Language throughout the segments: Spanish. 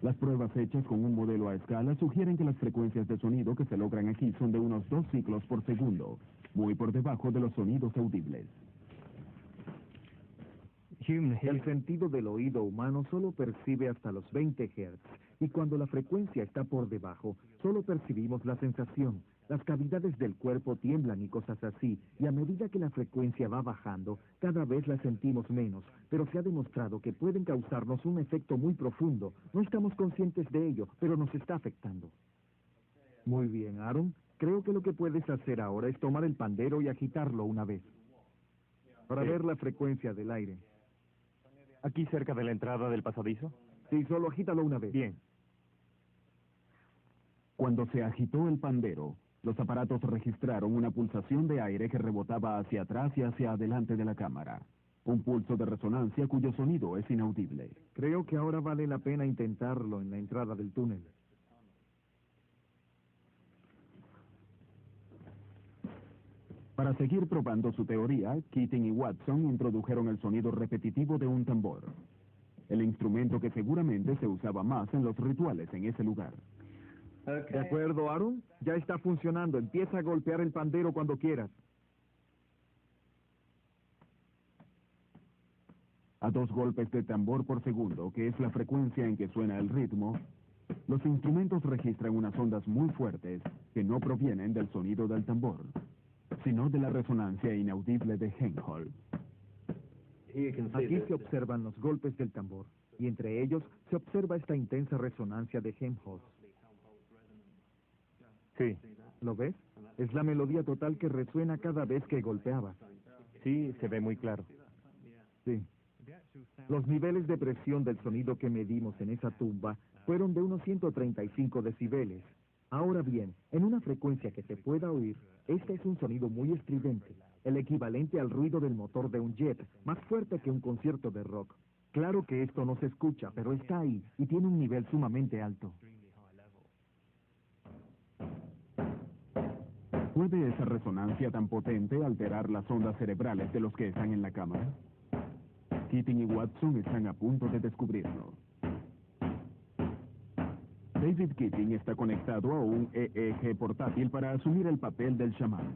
Las pruebas hechas con un modelo a escala sugieren que las frecuencias de sonido que se logran aquí son de unos 2 ciclos por segundo, muy por debajo de los sonidos audibles. El sentido del oído humano solo percibe hasta los 20 Hz, y cuando la frecuencia está por debajo, solo percibimos la sensación. Las cavidades del cuerpo tiemblan y cosas así, y a medida que la frecuencia va bajando, cada vez la sentimos menos, pero se ha demostrado que pueden causarnos un efecto muy profundo. No estamos conscientes de ello, pero nos está afectando. Muy bien, Aaron. Creo que lo que puedes hacer ahora es tomar el pandero y agitarlo una vez, para ver la frecuencia del aire. ¿Aquí cerca de la entrada del pasadizo? Sí, solo agítalo una vez. Bien. Cuando se agitó el pandero, los aparatos registraron una pulsación de aire que rebotaba hacia atrás y hacia adelante de la cámara. Un pulso de resonancia cuyo sonido es inaudible. Creo que ahora vale la pena intentarlo en la entrada del túnel. Para seguir probando su teoría, Keating y Watson introdujeron el sonido repetitivo de un tambor, el instrumento que seguramente se usaba más en los rituales en ese lugar. ¿De acuerdo, Aaron? Ya está funcionando. Empieza a golpear el pandero cuando quieras. A 2 golpes de tambor por segundo, que es la frecuencia en que suena el ritmo, los instrumentos registran unas ondas muy fuertes que no provienen del sonido del tambor, sino de la resonancia inaudible de Helmholtz. Aquí se observan los golpes del tambor, y entre ellos se observa esta intensa resonancia de Helmholtz. Sí. ¿Lo ves? Es la melodía total que resuena cada vez que golpeaba. Sí, se ve muy claro. Sí. Los niveles de presión del sonido que medimos en esa tumba fueron de unos 135 decibeles. Ahora bien, en una frecuencia que se pueda oír, este es un sonido muy estridente, el equivalente al ruido del motor de un jet, más fuerte que un concierto de rock. Claro que esto no se escucha, pero está ahí y tiene un nivel sumamente alto. ¿Puede esa resonancia tan potente alterar las ondas cerebrales de los que están en la cámara? Keating y Watson están a punto de descubrirlo. David Keating está conectado a un EEG portátil para asumir el papel del chamán.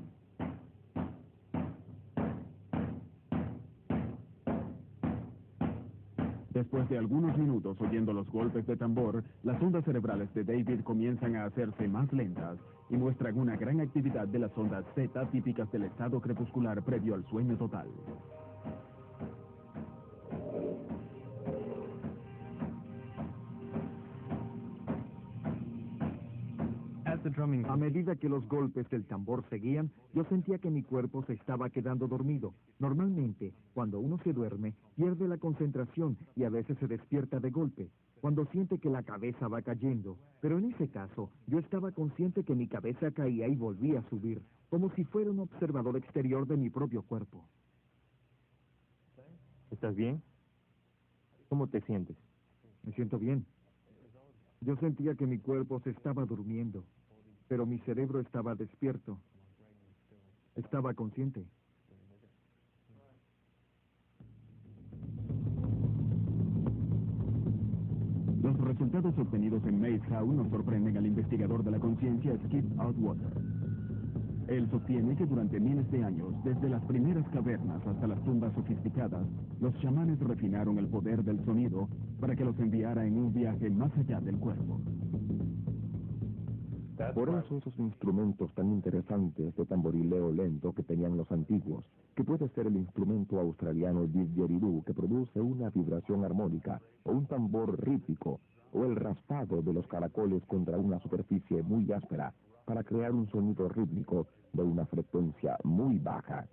Después de algunos minutos oyendo los golpes de tambor, las ondas cerebrales de David comienzan a hacerse más lentas y muestran una gran actividad de las ondas zeta típicas del estado crepuscular previo al sueño total. A medida que los golpes del tambor seguían, yo sentía que mi cuerpo se estaba quedando dormido. Normalmente, cuando uno se duerme, pierde la concentración y a veces se despierta de golpe, cuando siente que la cabeza va cayendo. Pero en ese caso, yo estaba consciente que mi cabeza caía y volvía a subir, como si fuera un observador exterior de mi propio cuerpo. ¿Estás bien? ¿Cómo te sientes? Me siento bien. Yo sentía que mi cuerpo se estaba durmiendo, pero mi cerebro estaba despierto. Estaba consciente. Los resultados obtenidos en Maze House nos sorprenden al investigador de la conciencia Skip Outwater. Él sostiene que durante miles de años, desde las primeras cavernas hasta las tumbas sofisticadas, los chamanes refinaron el poder del sonido para que los enviara en un viaje más allá del cuerpo. Por eso esos instrumentos tan interesantes de tamborileo lento que tenían los antiguos, que puede ser el instrumento australiano didgeridoo que produce una vibración armónica, o un tambor rítmico, o el raspado de los caracoles contra una superficie muy áspera, para crear un sonido rítmico de una frecuencia muy baja.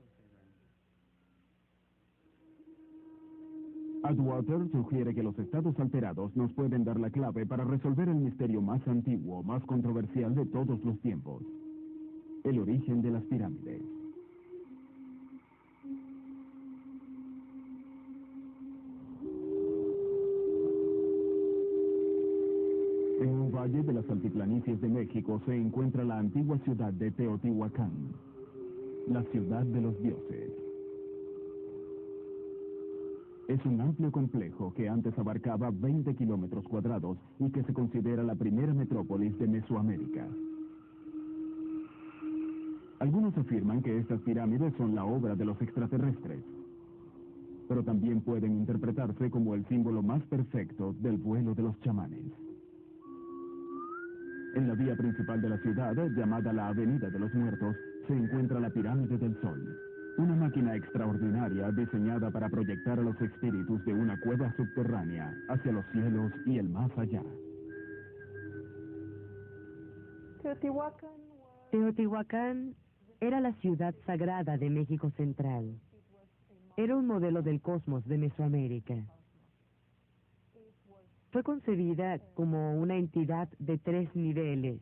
Atwater sugiere que los estados alterados nos pueden dar la clave para resolver el misterio más antiguo, más controversial de todos los tiempos: el origen de las pirámides. En un valle de las altiplanicies de México se encuentra la antigua ciudad de Teotihuacán, la ciudad de los dioses. Es un amplio complejo que antes abarcaba 20 kilómetros cuadrados y que se considera la primera metrópolis de Mesoamérica. Algunos afirman que estas pirámides son la obra de los extraterrestres, pero también pueden interpretarse como el símbolo más perfecto del vuelo de los chamanes. En la vía principal de la ciudad, llamada la Avenida de los Muertos, se encuentra la Pirámide del Sol, una máquina extraordinaria diseñada para proyectar a los espíritus de una cueva subterránea hacia los cielos y el más allá. Teotihuacán era la ciudad sagrada de México Central. Era un modelo del cosmos de Mesoamérica. Fue concebida como una entidad de 3 niveles,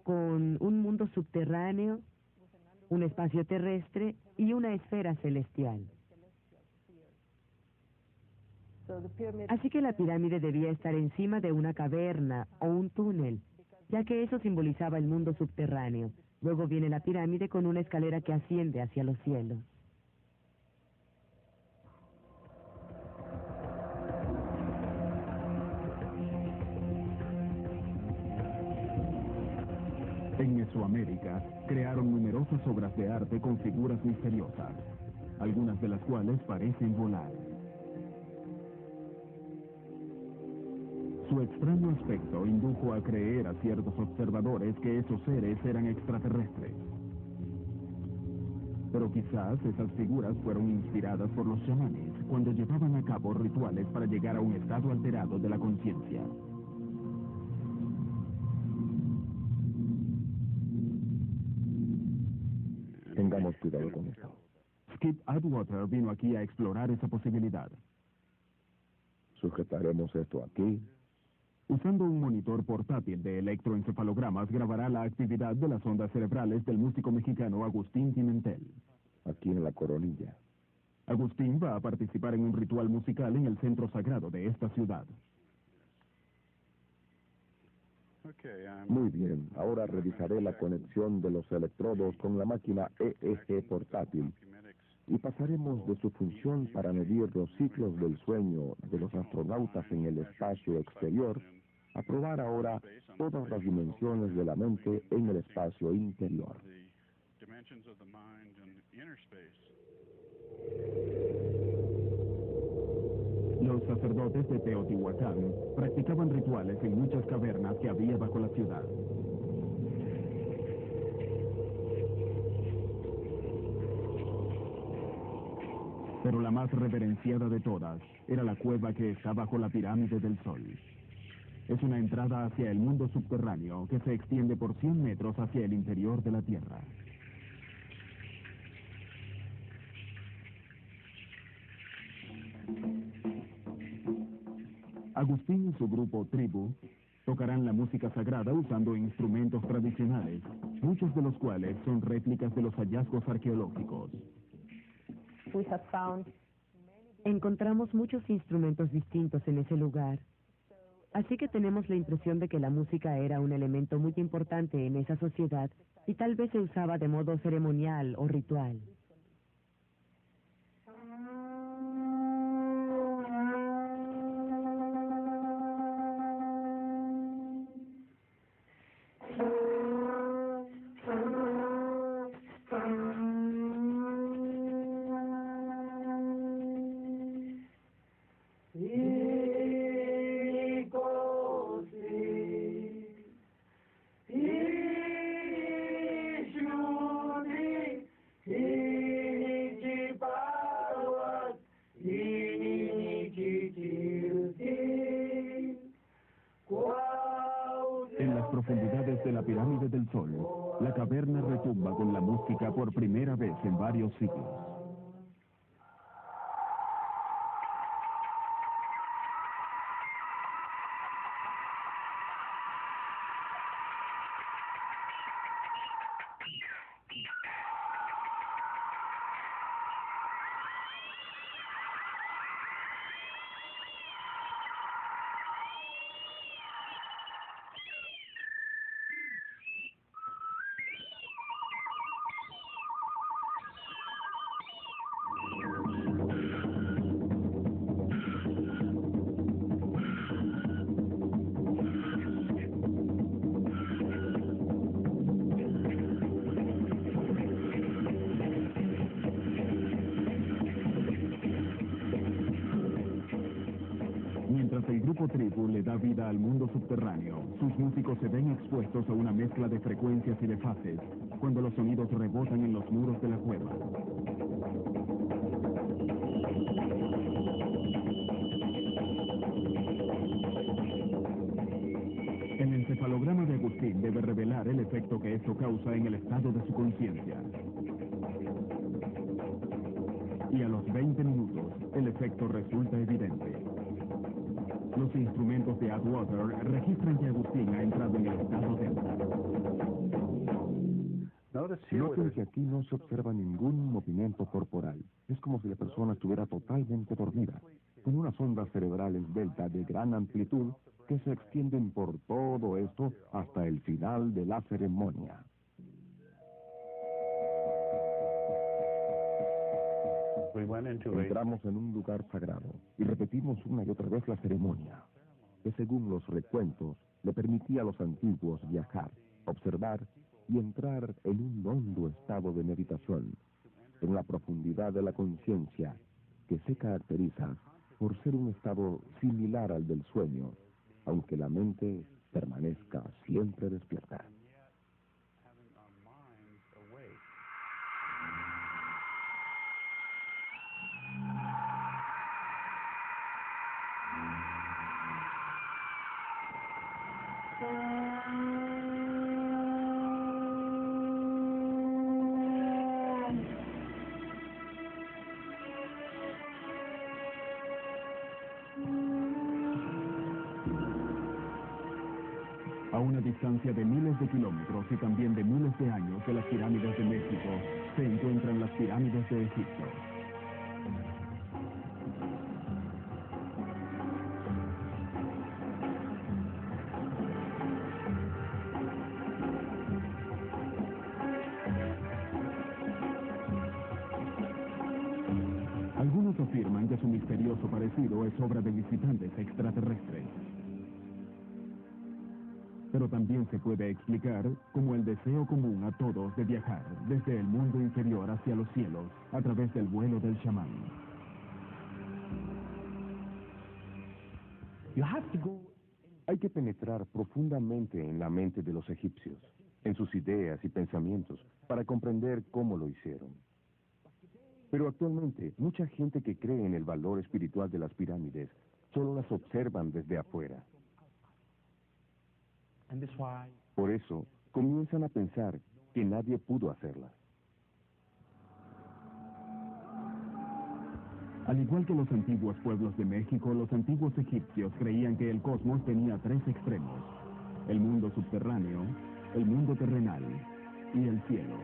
con un mundo subterráneo, un espacio terrestre y una esfera celestial. Así que la pirámide debía estar encima de una caverna o un túnel, ya que eso simbolizaba el mundo subterráneo. Luego viene la pirámide con una escalera que asciende hacia los cielos. En Mesoamérica, crearon numerosas obras de arte con figuras misteriosas, algunas de las cuales parecen volar. Su extraño aspecto indujo a creer a ciertos observadores que esos seres eran extraterrestres. Pero quizás esas figuras fueron inspiradas por los chamanes cuando llevaban a cabo rituales para llegar a un estado alterado de la conciencia. Tengamos cuidado con esto. Skip Atwater vino aquí a explorar esa posibilidad. Sujetaremos esto aquí. Usando un monitor portátil de electroencefalogramas, grabará la actividad de las ondas cerebrales del músico mexicano Agustín Pimentel. Aquí en la coronilla. Agustín va a participar en un ritual musical en el centro sagrado de esta ciudad. Muy bien, ahora revisaré la conexión de los electrodos con la máquina EEG portátil y pasaremos de su función para medir los ciclos del sueño de los astronautas en el espacio exterior a probar ahora todas las dimensiones de la mente en el espacio interior. Los sacerdotes de Teotihuacán practicaban rituales en muchas cavernas que había bajo la ciudad. Pero la más reverenciada de todas era la cueva que está bajo la Pirámide del Sol. Es una entrada hacia el mundo subterráneo que se extiende por 100 metros hacia el interior de la Tierra. Agustín y su grupo Tribu tocarán la música sagrada usando instrumentos tradicionales, muchos de los cuales son réplicas de los hallazgos arqueológicos. Encontramos muchos instrumentos distintos en ese lugar. Así que tenemos la impresión de que la música era un elemento muy importante en esa sociedad y tal vez se usaba de modo ceremonial o ritual. En las profundidades de la Pirámide del Sol, la caverna retumba con la música por primera vez en varios siglos. grupo Tribu le da vida al mundo subterráneo. Sus músicos se ven expuestos a una mezcla de frecuencias y de fases, cuando los sonidos rebotan en los muros de la cueva. El encefalograma de Agustín debe revelar el efecto que esto causa en el estado de su conciencia. Y a los 20 minutos, el efecto resulta evidente. Los instrumentos de Atwater registran que Agustín ha entrado en el estado delta. Noten que aquí no se observa ningún movimiento corporal. Es como si la persona estuviera totalmente dormida, con unas ondas cerebrales delta de gran amplitud que se extienden por todo esto hasta el final de la ceremonia. Entramos en un lugar sagrado y repetimos una y otra vez la ceremonia, que según los recuentos le permitía a los antiguos viajar, observar y entrar en un hondo estado de meditación, en la profundidad de la conciencia, que se caracteriza por ser un estado similar al del sueño, aunque la mente permanezca siempre despierta. A una distancia de miles de kilómetros y también de miles de años de las pirámides de México, se encuentran las pirámides de Egipto. Algunos afirman que su misterioso parecido es obra de visitantes extraterrestres. Pero también se puede explicar como el deseo común a todos de viajar desde el mundo inferior hacia los cielos a través del vuelo del chamán. Hay que penetrar profundamente en la mente de los egipcios, en sus ideas y pensamientos, para comprender cómo lo hicieron. Pero actualmente, mucha gente que cree en el valor espiritual de las pirámides solo las observan desde afuera. Por eso, comienzan a pensar que nadie pudo hacerlas. Al igual que los antiguos pueblos de México, los antiguos egipcios creían que el cosmos tenía tres extremos: el mundo subterráneo, el mundo terrenal y el cielo.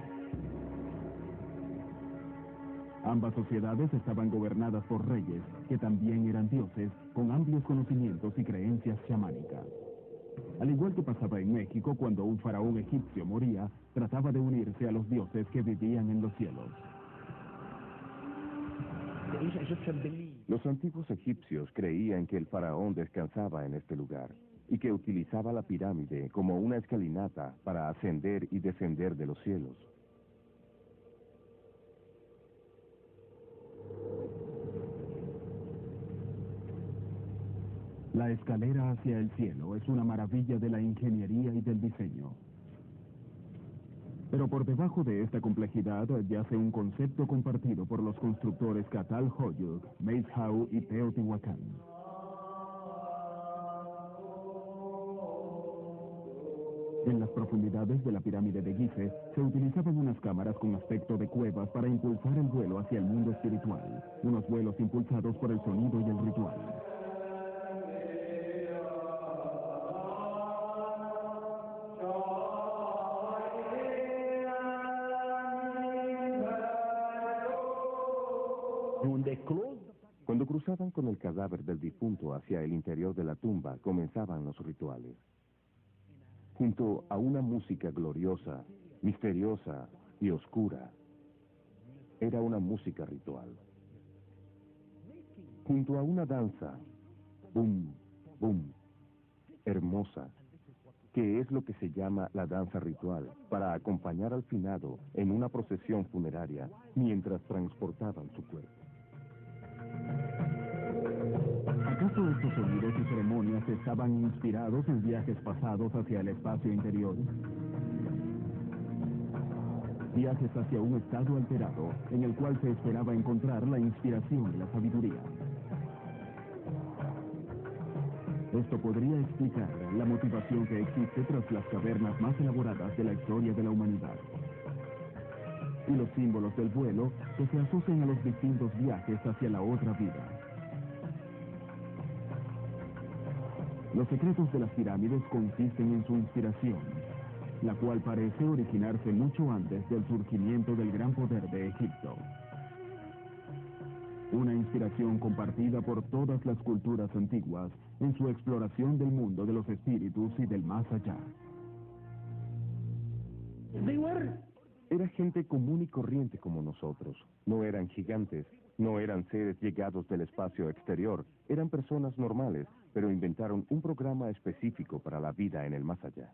Ambas sociedades estaban gobernadas por reyes, que también eran dioses, con amplios conocimientos y creencias chamánicas. Al igual que pasaba en México, cuando un faraón egipcio moría, trataba de unirse a los dioses que vivían en los cielos. Los antiguos egipcios creían que el faraón descansaba en este lugar y que utilizaba la pirámide como una escalinata para ascender y descender de los cielos. La escalera hacia el cielo es una maravilla de la ingeniería y del diseño. Pero por debajo de esta complejidad yace un concepto compartido por los constructores Catal-Hoyuk, Meizhou y Teotihuacán. En las profundidades de la pirámide de Gize se utilizaban unas cámaras con aspecto de cuevas para impulsar el vuelo hacia el mundo espiritual, unos vuelos impulsados por el sonido y el ritual. Cuando cruzaban con el cadáver del difunto hacia el interior de la tumba, comenzaban los rituales. Junto a una música gloriosa, misteriosa y oscura, era una música ritual. Junto a una danza, bum, bum, hermosa, que es lo que se llama la danza ritual, para acompañar al finado en una procesión funeraria mientras transportaban su cuerpo. ¿Acaso ¿Acaso estos sonidos y ceremonias estaban inspirados en viajes pasados hacia el espacio interior? Viajes hacia un estado alterado, en el cual se esperaba encontrar la inspiración y la sabiduría. Esto podría explicar la motivación que existe tras las cavernas más elaboradas de la historia de la humanidad. Y los símbolos del vuelo que se asocian a los distintos viajes hacia la otra vida. Los secretos de las pirámides consisten en su inspiración, la cual parece originarse mucho antes del surgimiento del gran poder de Egipto. Una inspiración compartida por todas las culturas antiguas en su exploración del mundo de los espíritus y del más allá. Era gente común y corriente como nosotros. No eran gigantes, no eran seres llegados del espacio exterior. Eran personas normales, pero inventaron un programa específico para la vida en el más allá.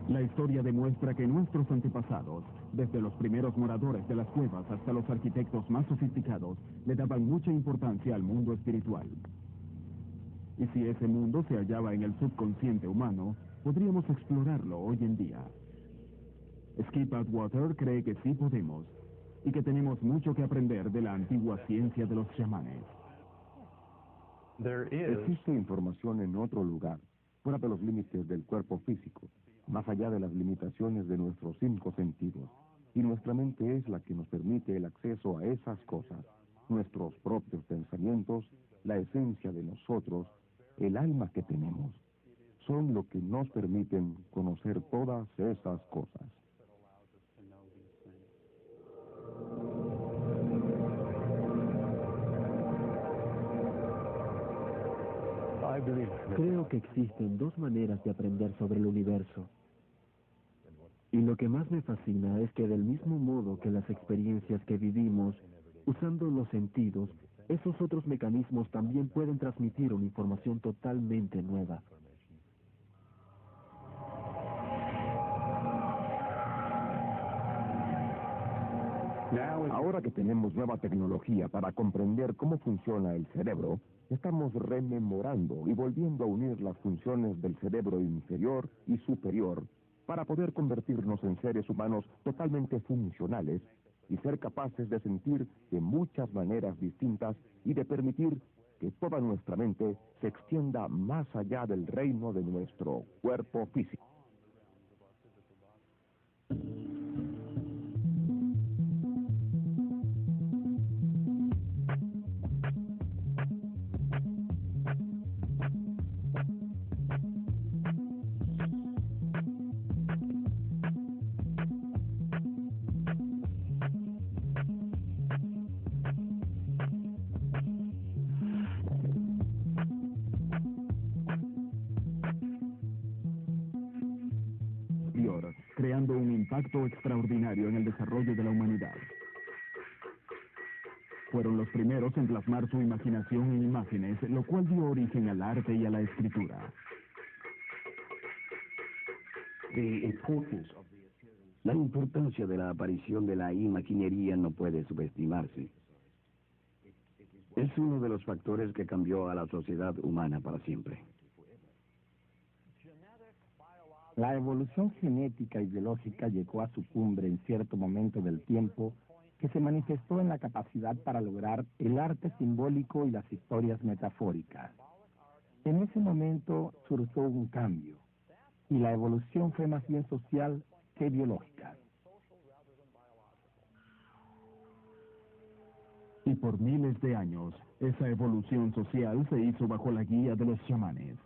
La historia demuestra que nuestros antepasados, desde los primeros moradores de las cuevas hasta los arquitectos más sofisticados, le daban mucha importancia al mundo espiritual. Y si ese mundo se hallaba en el subconsciente humano, podríamos explorarlo hoy en día. Skip Atwater cree que sí podemos, y que tenemos mucho que aprender de la antigua ciencia de los chamanes. Existe información en otro lugar, fuera de los límites del cuerpo físico, más allá de las limitaciones de nuestros 5 sentidos. Y nuestra mente es la que nos permite el acceso a esas cosas, nuestros propios pensamientos, la esencia de nosotros, el alma que tenemos. Son lo que nos permiten conocer todas esas cosas. Creo que existen 2 maneras de aprender sobre el universo. Y lo que más me fascina es que del mismo modo que las experiencias que vivimos, usando los sentidos, esos otros mecanismos también pueden transmitir una información totalmente nueva. Ahora que tenemos nueva tecnología para comprender cómo funciona el cerebro, estamos rememorando y volviendo a unir las funciones del cerebro inferior y superior para poder convertirnos en seres humanos totalmente funcionales y ser capaces de sentir de muchas maneras distintas y de permitir que toda nuestra mente se extienda más allá del reino de nuestro cuerpo físico. Creando un impacto extraordinario en el desarrollo de la humanidad. Fueron los primeros en plasmar su imaginación en imágenes, lo cual dio origen al arte y a la escritura. La importancia de la aparición de la imaginería no puede subestimarse. Es uno de los factores que cambió a la sociedad humana para siempre. La evolución genética y biológica llegó a su cumbre en cierto momento del tiempo que se manifestó en la capacidad para lograr el arte simbólico y las historias metafóricas. En ese momento surgió un cambio, y la evolución fue más bien social que biológica. Y por miles de años, esa evolución social se hizo bajo la guía de los chamanes.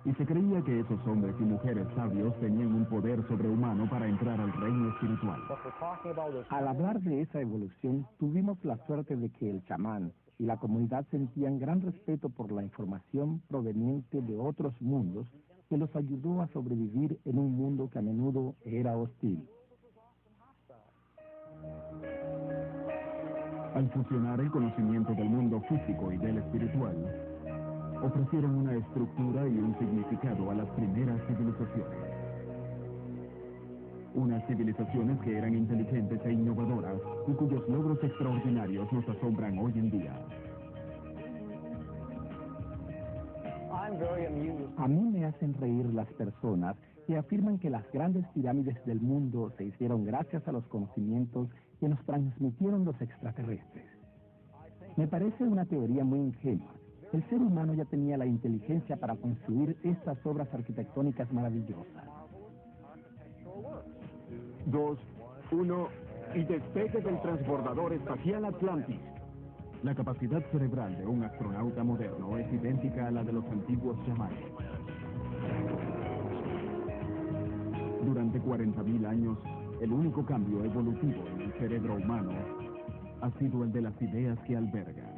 Y se creía que esos hombres y mujeres sabios tenían un poder sobrehumano para entrar al reino espiritual. Al hablar de esa evolución, tuvimos la suerte de que el chamán y la comunidad sentían gran respeto por la información proveniente de otros mundos que los ayudó a sobrevivir en un mundo que a menudo era hostil. Al fusionar el conocimiento del mundo físico y del espiritual, ofrecieron una estructura y un significado a las primeras civilizaciones. Unas civilizaciones que eran inteligentes e innovadoras y cuyos logros extraordinarios nos asombran hoy en día. A mí me hacen reír las personas que afirman que las grandes pirámides del mundo se hicieron gracias a los conocimientos que nos transmitieron los extraterrestres. Me parece una teoría muy ingenua. El ser humano ya tenía la inteligencia para construir estas obras arquitectónicas maravillosas. 2, 1, y despegue del transbordador espacial Atlantis. La capacidad cerebral de un astronauta moderno es idéntica a la de los antiguos chamanes. Durante 40.000 años, el único cambio evolutivo en el cerebro humano ha sido el de las ideas que alberga.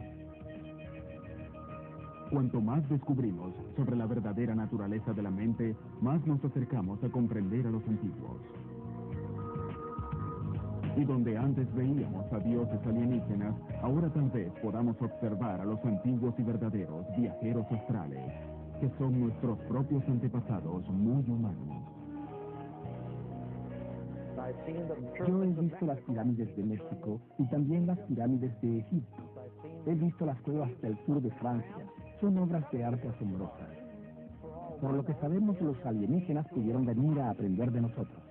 Cuanto más descubrimos sobre la verdadera naturaleza de la mente, más nos acercamos a comprender a los antiguos. Y donde antes veíamos a dioses alienígenas, ahora tal vez podamos observar a los antiguos y verdaderos viajeros astrales, que son nuestros propios antepasados muy humanos. Yo he visto las pirámides de México y también las pirámides de Egipto. He visto las cuevas del sur de Francia. Son obras de arte asombrosas. Por lo que sabemos, los alienígenas pudieron venir a aprender de nosotros.